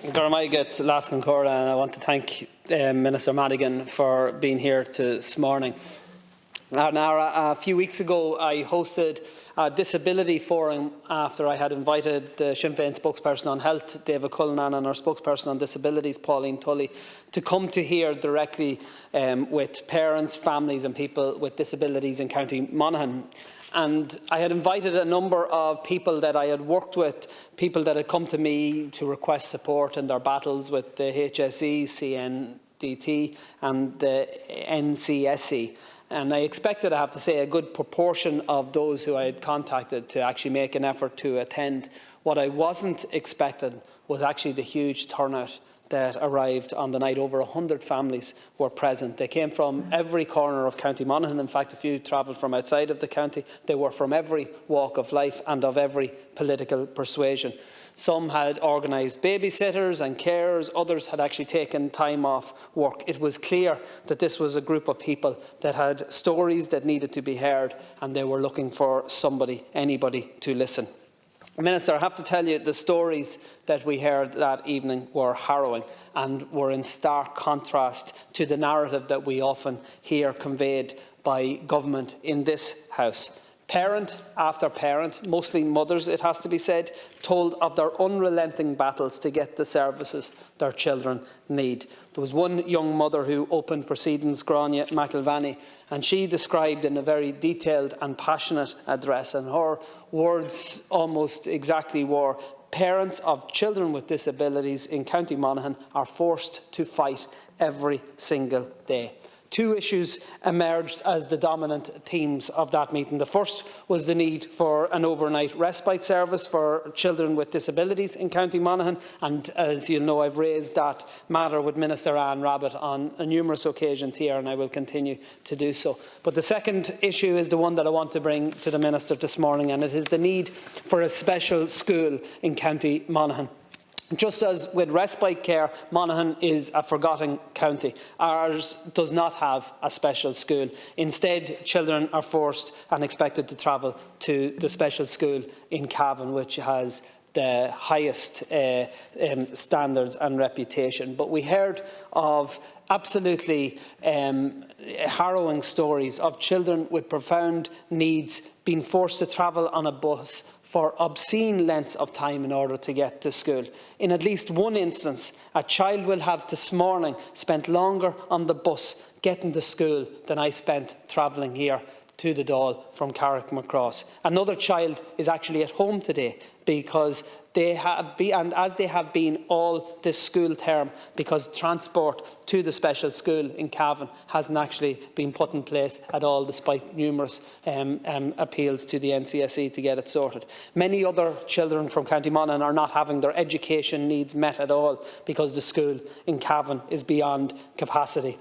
Dormaiget Lascan Cora, and I want to thank Minister Madigan for being here this morning. Now, a few weeks ago, I hosted a disability forum after I had invited the Sinn Féin spokesperson on health, David Cullinan, and our spokesperson on disabilities, Pauline Tully, to come to hear directly with parents, families and people with disabilities in County Monaghan. And I had invited a number of people that I had worked with, people that had come to me to request support in their battles with the HSE, CNDT and the NCSE. And I expected, I have to say, a good proportion of those who I had contacted to actually make an effort to attend. What I wasn't expecting was actually the huge turnout that arrived on the night. Over 100 families were present. They came from every corner of County Monaghan. In fact, a few travelled from outside of the county. They were from every walk of life and of every political persuasion. Some had organised babysitters and carers. Others had actually taken time off work. It was clear that this was a group of people that had stories that needed to be heard, and they were looking for somebody, anybody, to listen. Minister, I have to tell you, the stories that we heard that evening were harrowing and were in stark contrast to the narrative that we often hear conveyed by government in this House. Parent after parent, mostly mothers it has to be said, told of their unrelenting battles to get the services their children need. There was one young mother who opened proceedings, Grania McIlvany, and she described in a very detailed and passionate address, and her words almost exactly were, parents of children with disabilities in County Monaghan are forced to fight every single day. Two issues emerged as the dominant themes of that meeting. The first was the need for an overnight respite service for children with disabilities in County Monaghan, and as you know, I've raised that matter with Minister Anne Rabbitte on numerous occasions here, and I will continue to do so. But the second issue is the one that I want to bring to the Minister this morning, and it is the need for a special school in County Monaghan. Just as with respite care, Monaghan is a forgotten county. Ours does not have a special school. Instead, children are forced and expected to travel to the special school in Cavan, which has the highest standards and reputation. But we heard of absolutely harrowing stories of children with profound needs being forced to travel on a bus for obscene lengths of time in order to get to school. In at least one instance, a child will have this morning spent longer on the bus getting to school than I spent travelling here to the Dáil from Carrickmacross. Another child is actually at home today because they have been, and as they have been all this school term, because transport to the special school in Cavan hasn't actually been put in place at all, despite numerous appeals to the NCSE to get it sorted. Many other children from County Monaghan are not having their education needs met at all because the school in Cavan is beyond capacity.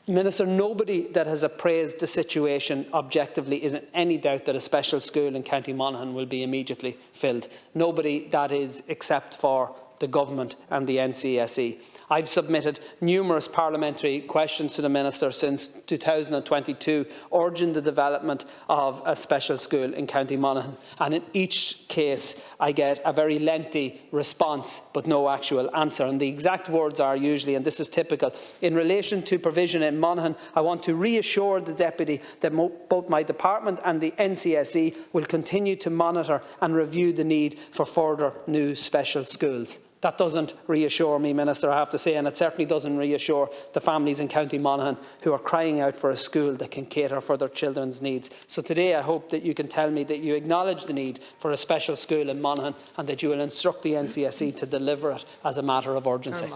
Minister, nobody that has appraised the situation objectively is in any doubt that a special school in County Monaghan will be immediately filled. Nobody, that is, except for the Government and the NCSE. I've submitted numerous parliamentary questions to the Minister since 2022, urging the development of a special school in County Monaghan. And in each case, I get a very lengthy response, but no actual answer. And the exact words are usually, and this is typical, in relation to provision in Monaghan, I want to reassure the Deputy that both my department and the NCSE will continue to monitor and review the need for further new special schools. That doesn't reassure me, Minister, I have to say, and it certainly doesn't reassure the families in County Monaghan who are crying out for a school that can cater for their children's needs. So today I hope that you can tell me that you acknowledge the need for a special school in Monaghan and that you will instruct the NCSE to deliver it as a matter of urgency.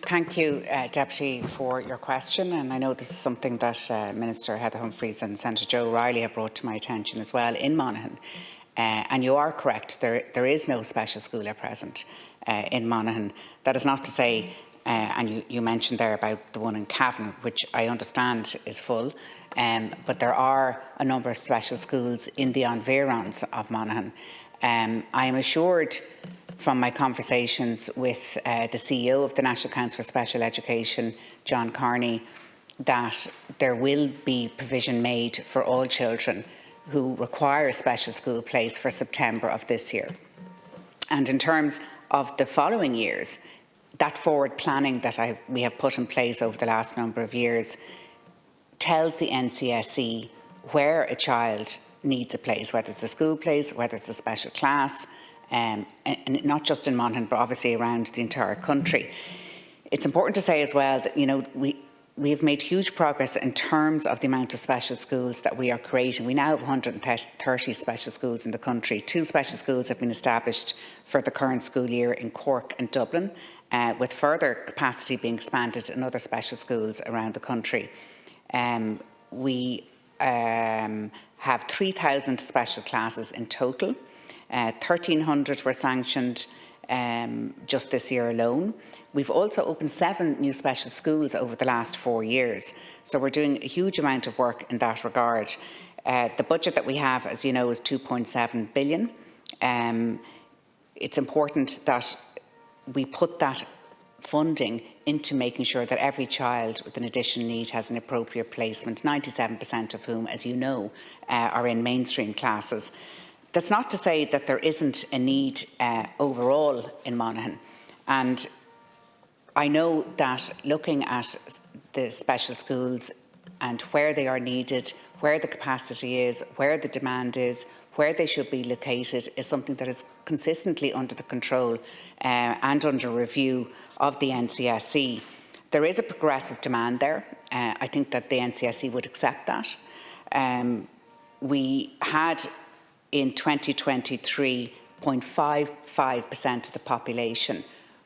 Thank you, Deputy, for your question. And I know this is something that Minister Heather Humphreys and Senator Joe Riley have brought to my attention as well in Monaghan. And you are correct, there is no special school at present in Monaghan. That is not to say, and you mentioned there about the one in Cavan, which I understand is full, but there are a number of special schools in the environs of Monaghan. I am assured from my conversations with the CEO of the National Council for Special Education, John Carney, that there will be provision made for all children who require a special school place for September of this year. And in terms of the following years, that forward planning that we have put in place over the last number of years tells the NCSE where a child needs a place, whether it's a school place, whether it's a special class, and not just in Monaghan, but obviously around the entire country. It's important to say as well that, you know, we have made huge progress in terms of the amount of special schools that we are creating. We now have 130 special schools in the country. 2 special schools have been established for the current school year in Cork and Dublin, with further capacity being expanded in other special schools around the country. We have 3,000 special classes in total. 1,300 were sanctioned just this year alone. We've also opened 7 new special schools over the last 4 years. So we're doing a huge amount of work in that regard. The budget that we have, as you know, is 2.7 billion. It's important that we put that funding into making sure that every child with an additional need has an appropriate placement, 97% of whom, as you know, are in mainstream classes. That's not to say that there isn't a need overall in Monaghan. And I know that looking at the special schools and where they are needed, where the capacity is, where the demand is, where they should be located is something that is consistently under the control and under review of the NCSE. There is a progressive demand there. I think that the NCSE would accept that. We had in 2023 0.55% of the population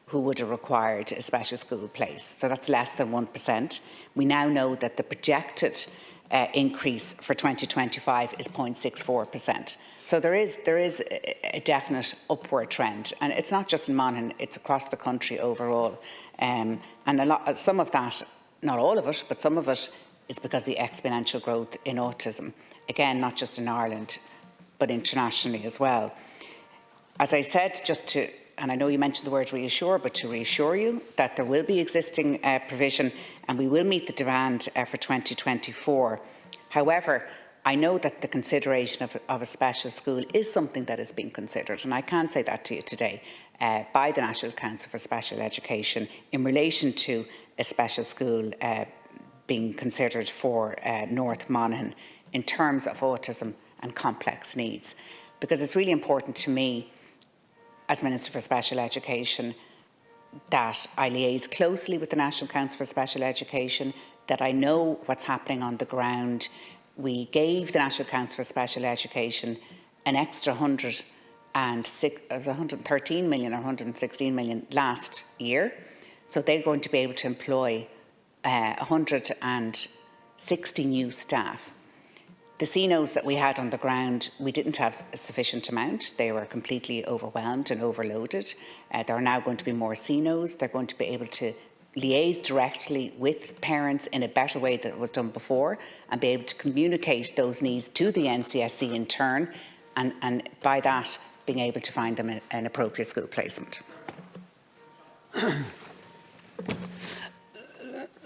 who would have required a special school place. So that's less than 1%. We now know that the projected increase for 2025 is 0.64%. So there is a definite upward trend, and it's not just in Monaghan, it's across the country overall. And some of that, not all of it, but some of it is because of the exponential growth in autism. Again, not just in Ireland, but internationally as well. As I said, and I know you mentioned the word reassure, but to reassure you that there will be existing provision and we will meet the demand for 2024. However, I know that the consideration of a special school is something that is being considered, and I can say that to you today, by the National Council for Special Education in relation to a special school being considered for North Monaghan in terms of autism and complex needs. Because it's really important to me, as Minister for Special Education, that I liaise closely with the National Council for Special Education, that I know what's happening on the ground. We gave the National Council for Special Education an extra 113 million or 116 million last year. So they're going to be able to employ 160 new staff. The CNOs that we had on the ground, we didn't have a sufficient amount. They were completely overwhelmed and overloaded. There are now going to be more CNOs. They're going to be able to liaise directly with parents in a better way than it was done before and be able to communicate those needs to the NCSE in turn, and by that being able to find them an appropriate school placement.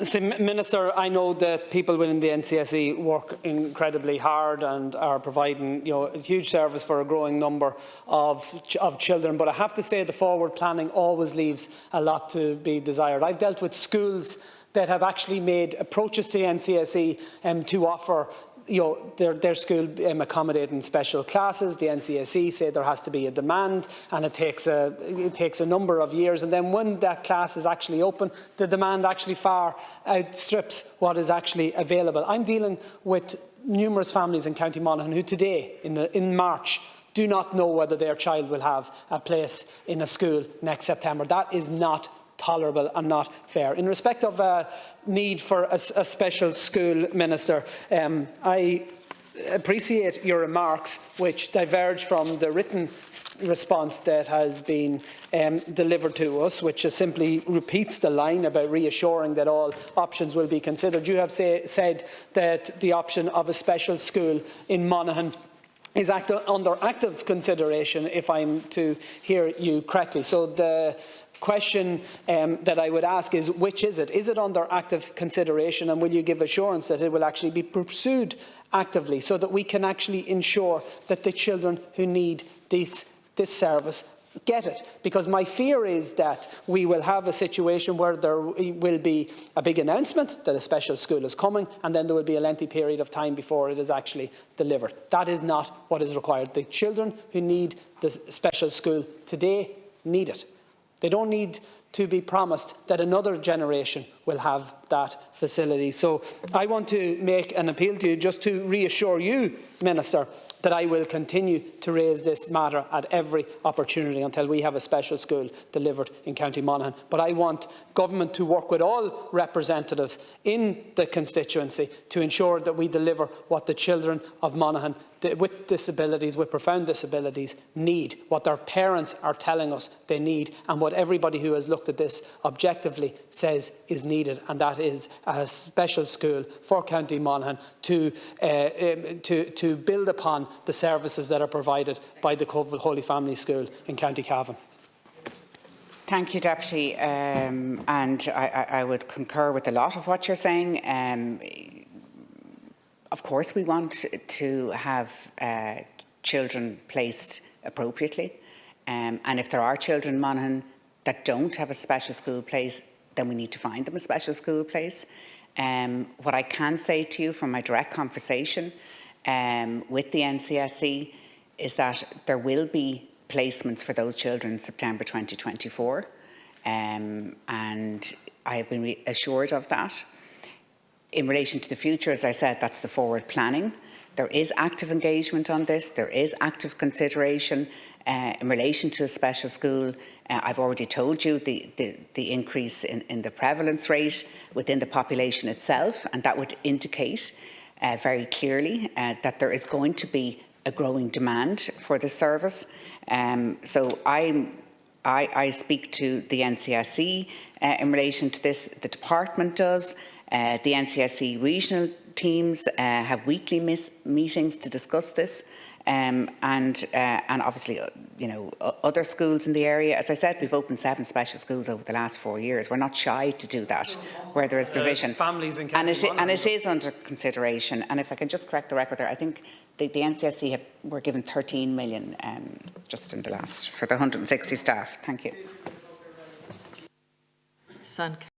So, Minister, I know that people within the NCSE work incredibly hard and are providing, a huge service for a growing number of children. But I have to say the forward planning always leaves a lot to be desired. I've dealt with schools that have actually made approaches to the NCSE to offer their school accommodating special classes. The NCSE say there has to be a demand, and it takes a number of years. And then when that class is actually open, the demand actually far outstrips what is actually available. I'm dealing with numerous families in County Monaghan who today, in March, do not know whether their child will have a place in a school next September. That is not tolerable and not fair. In respect of need for a special school, Minister, I appreciate your remarks which diverge from the written response that has been delivered to us, which simply repeats the line about reassuring that all options will be considered. You have said that the option of a special school in Monaghan is under active consideration, if I'm to hear you correctly. So the question that I would ask is, which is it? Is it under active consideration, and will you give assurance that it will actually be pursued actively so that we can actually ensure that the children who need this service get it, because my fear is that we will have a situation where there will be a big announcement that a special school is coming, and then there will be a lengthy period of time before it is actually delivered. That is not what is required. The children who need the special school today need it. They don't need to be promised that another generation will have that facility. So I want to make an appeal to you, just to reassure you, Minister, that I will continue to raise this matter at every opportunity until we have a special school delivered in County Monaghan. But I want government to work with all representatives in the constituency to ensure that we deliver what the children of Monaghan with disabilities, with profound disabilities, need, what their parents are telling us they need, and what everybody who has looked at this objectively says is needed, and that is a special school for County Monaghan to build upon the services that are provided by the Holy Family School in County Cavan. Thank you, Deputy. And I would concur with a lot of what you're saying. Of course, we want to have children placed appropriately. And if there are children in Monaghan that don't have a special school place, then we need to find them a special school place. What I can say to you from my direct conversation with the NCSE is that there will be placements for those children in September 2024. And I have been assured of that. In relation to the future, as I said, that's the forward planning. There is active engagement on this. There is active consideration in relation to a special school. I've already told you the increase in the prevalence rate within the population itself, and that would indicate very clearly that there is going to be a growing demand for this service. So I speak to the NCSE in relation to this. The department does. The NCSE regional teams have weekly meetings to discuss this, and obviously, you know, other schools in the area. As I said, we've opened 7 special schools over the last 4 years. We're not shy to do that where there is provision, families in and it is under consideration. And if I can just correct the record there, I think the NCSE were given 13 million just in the last for the 160 staff. Thank you.